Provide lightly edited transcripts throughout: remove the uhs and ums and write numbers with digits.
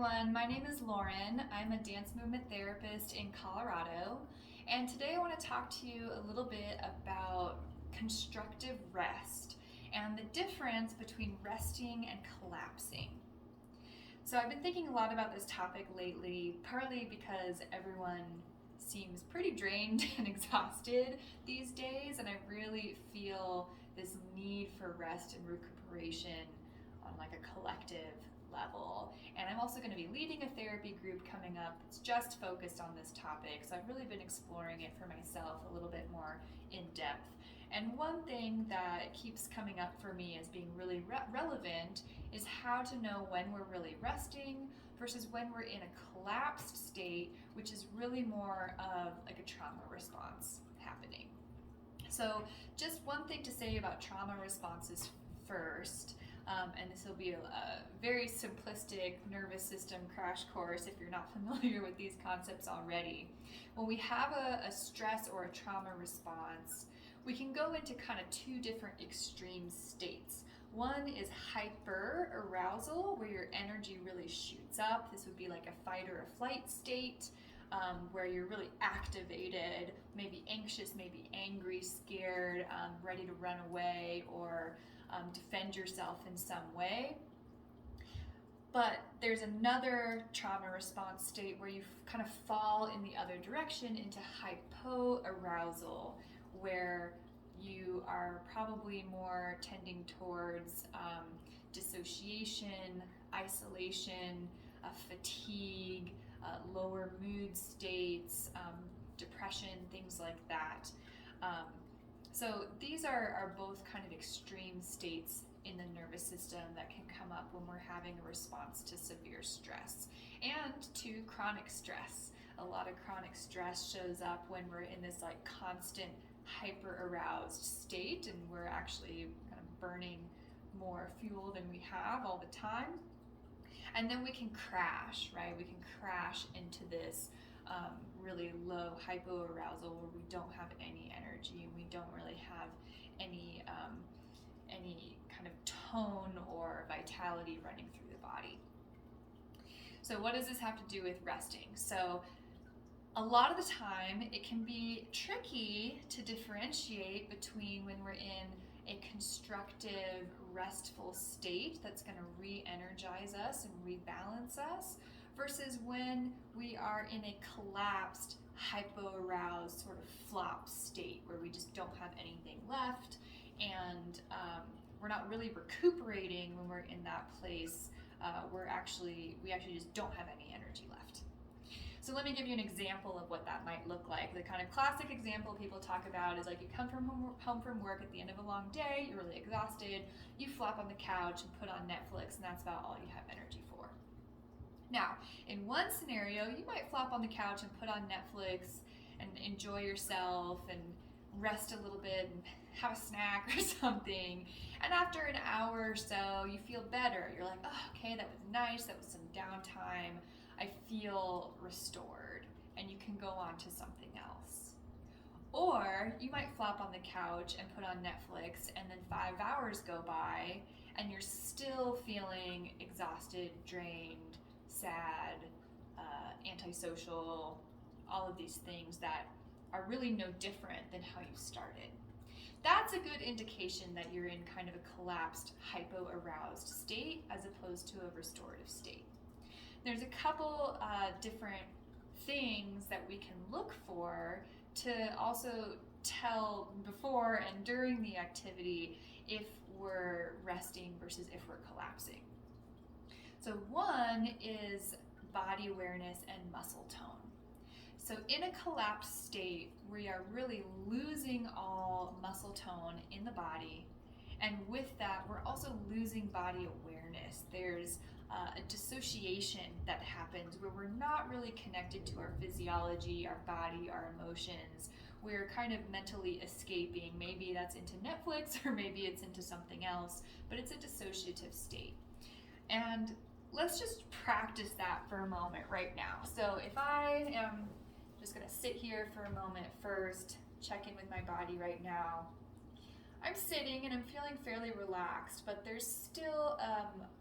everyone, my name is Lauren. I'm a dance movement therapist in Colorado, and today I want to talk to you a little bit about constructive rest and the difference between resting and collapsing. So I've been thinking a lot about this topic lately, partly because everyone seems pretty drained and exhausted these days, and I really feel this need for rest and recuperation on like a collective level. And I'm also going to be leading a therapy group coming up that's just focused on this topic, so I've really been exploring it for myself a little bit more in depth. And one thing that keeps coming up for me as being really relevant is how to know when we're really resting versus when we're in a collapsed state, which is really more of like a trauma response happening. So just one thing to say about trauma responses first, and this will be a very simplistic nervous system crash course if you're not familiar with these concepts already. When we have a stress or a trauma response, we can go into kind of two different extreme states. One is hyper arousal, where your energy really shoots up. This would be like a fight or a flight state, where you're really activated, maybe anxious, maybe angry, scared, ready to run away or defend yourself in some way. But there's another trauma response state where you kind of fall in the other direction into hypoarousal, where you are probably more tending towards dissociation, isolation, fatigue, lower mood states, depression, things like that. So these are both kind of extreme states in the nervous system that can come up when we're having a response to severe stress and to chronic stress. A lot of chronic stress shows up when we're in this like constant hyper aroused state, and we're actually kind of burning more fuel than we have all the time. And then we can crash, right? We can crash into this really low hypoarousal where we don't have any energy and we don't really have any kind of tone or vitality running through the body. So what does this have to do with resting? So a lot of the time it can be tricky to differentiate between when we're in a constructive, restful state that's going to re-energize us and rebalance us versus when we are in a collapsed, hypo-aroused sort of flop state where we just don't have anything left and we're not really recuperating when we're in that place. We actually just don't have any energy left. So let me give you an example of what that might look like. The kind of classic example people talk about is like you come home from work at the end of a long day, you're really exhausted, you flop on the couch and put on Netflix, and that's about all you have energy for. Now, in one scenario, you might flop on the couch and put on Netflix and enjoy yourself and rest a little bit and have a snack or something. And after an hour or so, you feel better. You're like, oh, okay, that was nice, that was some downtime. I feel restored, and you can go on to something else. Or you might flop on the couch and put on Netflix, and then 5 hours go by, and you're still feeling exhausted, drained, sad, antisocial, all of these things that are really no different than how you started. That's a good indication that you're in kind of a collapsed, hypo-aroused state as opposed to a restorative state. There's a couple different things that we can look for to also tell before and during the activity if we're resting versus if we're collapsing. So one is body awareness and muscle tone. So in a collapsed state, we are really losing all muscle tone in the body, and with that, we're also losing body awareness. There's a dissociation that happens where we're not really connected to our physiology, our body, our emotions. We're kind of mentally escaping. Maybe that's into Netflix or maybe it's into something else, but it's a dissociative state. And let's just practice that for a moment right now. So if I am just gonna sit here for a moment first, check in with my body right now. I'm sitting and I'm feeling fairly relaxed, but there's still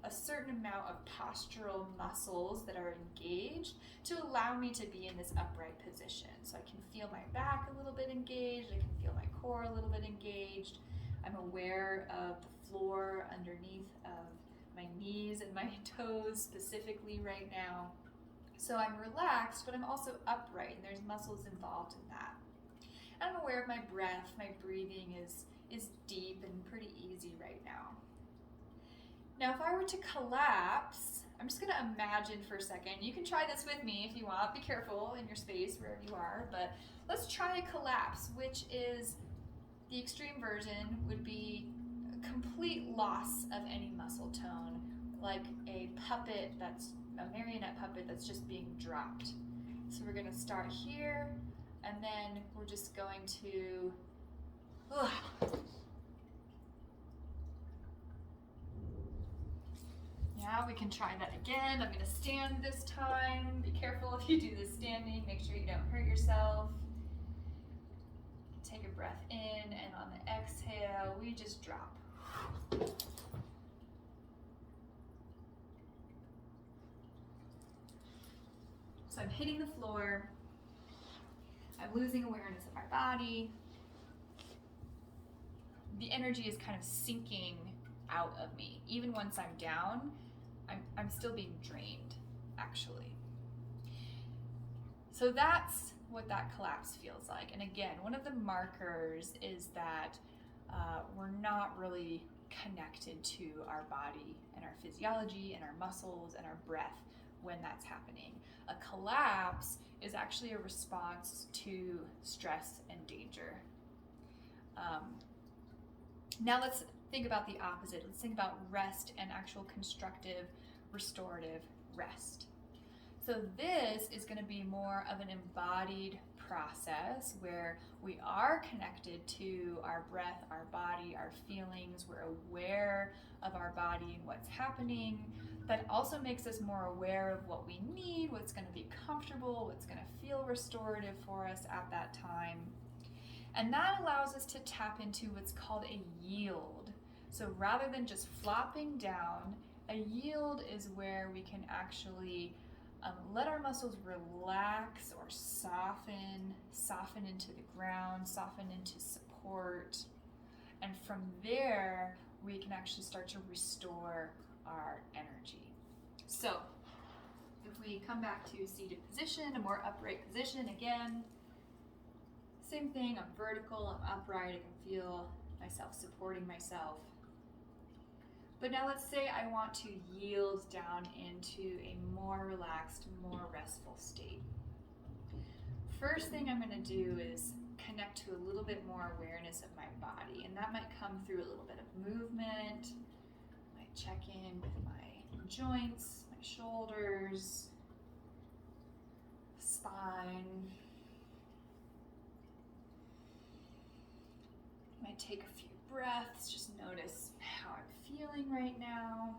a certain amount of postural muscles that are engaged to allow me to be in this upright position. So I can feel my back a little bit engaged, I can feel my core a little bit engaged. I'm aware of the floor underneath of my knees and my toes specifically right now. So I'm relaxed, but I'm also upright, and there's muscles involved in that. And I'm aware of my breath. My breathing is deep and pretty easy right now. Now, if I were to collapse, I'm just going to imagine for a second. You can try this with me if you want. Be careful in your space wherever you are, but let's try a collapse, which is the extreme version would be a complete loss of any muscle tone, like a marionette puppet that's just being dropped. So we're going to start here, and then we're just going to yeah, we can try that again. I'm going to stand this time. Be careful if you do this standing. Make sure you don't hurt yourself. Take a breath in, and on the exhale, we just drop. So I'm hitting the floor. I'm losing awareness of my body. The energy is kind of sinking out of me. Even once I'm down, I'm still being drained, actually. So that's what that collapse feels like. And again, one of the markers is that we're not really connected to our body and our physiology and our muscles and our breath when that's happening. A collapse is actually a response to stress and danger. Now let's think about the opposite. Let's think about rest and actual constructive, restorative rest. So this is going to be more of an embodied process where we are connected to our breath, our body, our feelings. We're aware of our body and what's happening. That also makes us more aware of what we need, what's going to be comfortable, what's going to feel restorative for us at that time. And that allows us to tap into what's called a yield. So rather than just flopping down, a yield is where we can actually let our muscles relax or soften into the ground, soften into support. And from there, we can actually start to restore our energy. So if we come back to seated position, a more upright position again, same thing, I'm vertical, I'm upright, I can feel myself supporting myself. But now let's say I want to yield down into a more relaxed, more restful state. First thing I'm going to do is connect to a little bit more awareness of my body, and that might come through a little bit of movement. I might check in with my joints, my shoulders, spine. I might take a few breaths, just notice how I'm feeling right now.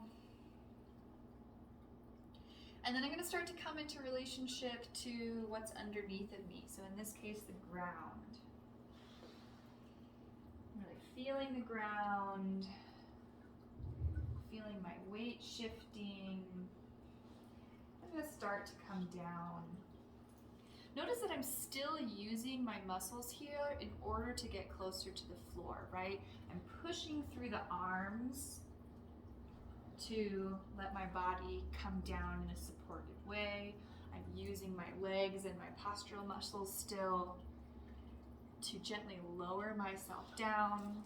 And then I'm going to start to come into relationship to what's underneath of me. So in this case, the ground. I'm really feeling the ground, feeling my weight shifting. I'm going to start to come down. Notice that I'm still using my muscles here in order to get closer to the floor, right? I'm pushing through the arms to let my body come down in a supportive way. I'm using my legs and my postural muscles still to gently lower myself down.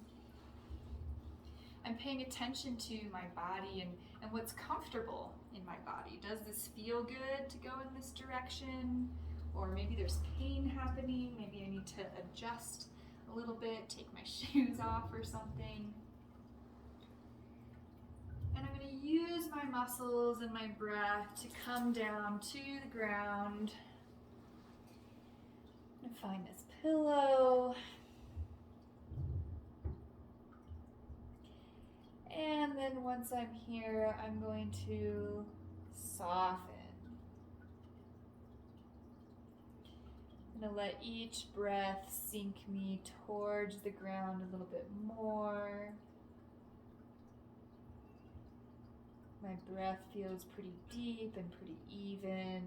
I'm paying attention to my body and what's comfortable in my body. Does this feel good to go in this direction? Or maybe there's pain happening, maybe I need to adjust a little bit, take my shoes off or something. And I'm going to use my muscles and my breath to come down to the ground. I'm going to find this pillow. And then once I'm here, I'm going to soften. I'm going to let each breath sink me towards the ground a little bit more. My breath feels pretty deep and pretty even.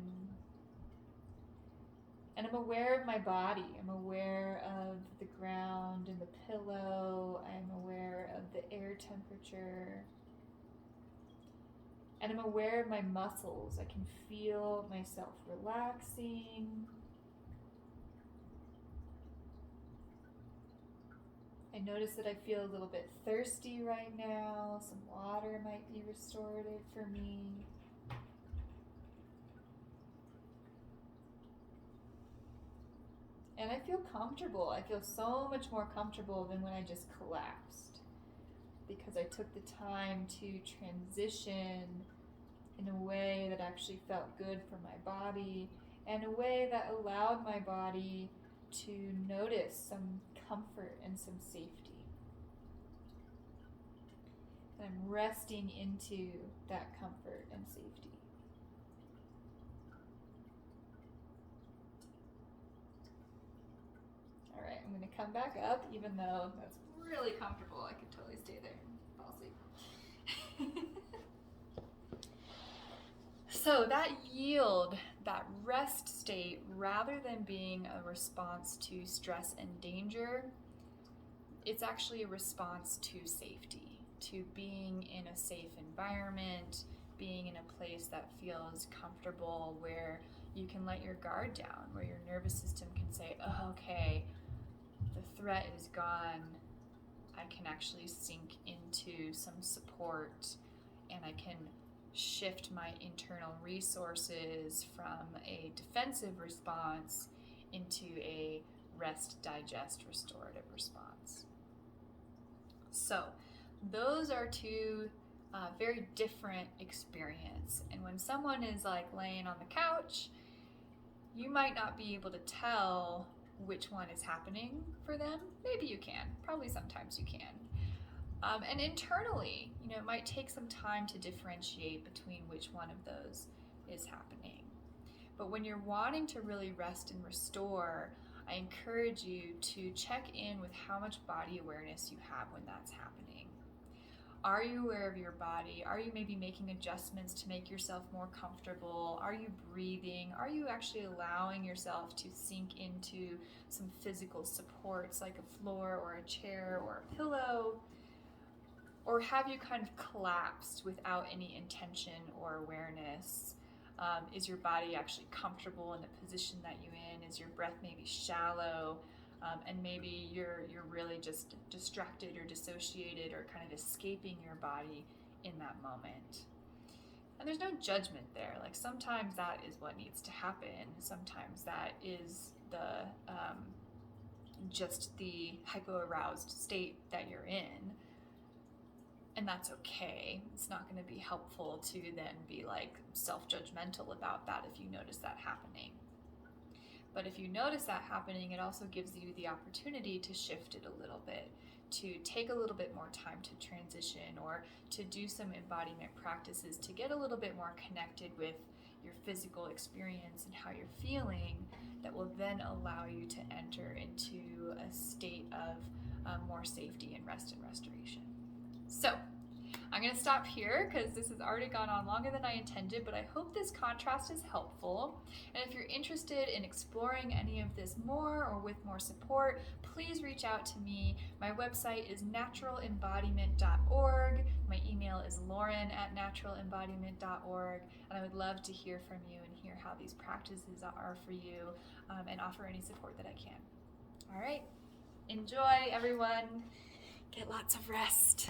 And I'm aware of my body. I'm aware of the ground and the pillow. I'm aware of the air temperature. And I'm aware of my muscles. I can feel myself relaxing. I notice that I feel a little bit thirsty right now. Some water might be restorative for me. And I feel comfortable. I feel so much more comfortable than when I just collapsed, because I took the time to transition in a way that actually felt good for my body, and a way that allowed my body to notice some comfort and some safety. And I'm resting into that comfort and safety. All right, I'm going to come back up, even though that's really comfortable. I could totally stay there and fall asleep. So that yield, that rest state, rather than being a response to stress and danger, it's actually a response to safety, to being in a safe environment, being in a place that feels comfortable, where you can let your guard down, where your nervous system can say, oh, okay, the threat is gone. I can actually sink into some support, and I can shift my internal resources from a defensive response into a rest, digest, restorative response. So those are two very different experiences. And when someone is like laying on the couch, you might not be able to tell which one is happening for them. Maybe you can, probably sometimes you can. And internally, it might take some time to differentiate between which one of those is happening. But when you're wanting to really rest and restore, I encourage you to check in with how much body awareness you have when that's happening. Are you aware of your body? Are you maybe making adjustments to make yourself more comfortable? Are you breathing? Are you actually allowing yourself to sink into some physical supports like a floor or a chair or a pillow? Or have you kind of collapsed without any intention or awareness? Is your body actually comfortable in the position that you're in? Is your breath maybe shallow? And maybe you're really just distracted or dissociated or kind of escaping your body in that moment. And there's no judgment there. Like sometimes that is what needs to happen. Sometimes that is the just the hypo-aroused state that you're in. And that's okay. It's not going to be helpful to then be like self-judgmental about that if you notice that happening. But if you notice that happening, it also gives you the opportunity to shift it a little bit, to take a little bit more time to transition, or to do some embodiment practices to get a little bit more connected with your physical experience and how you're feeling, that will then allow you to enter into a state of more safety and rest and restoration. So I'm going to stop here because this has already gone on longer than I intended, but I hope this contrast is helpful. And if you're interested in exploring any of this more or with more support, please reach out to me. My website is naturalembodiment.org. My email is lauren@naturalembodiment.org. And I would love to hear from you and hear how these practices are for you, and offer any support that I can. All right. Enjoy, everyone. Get lots of rest.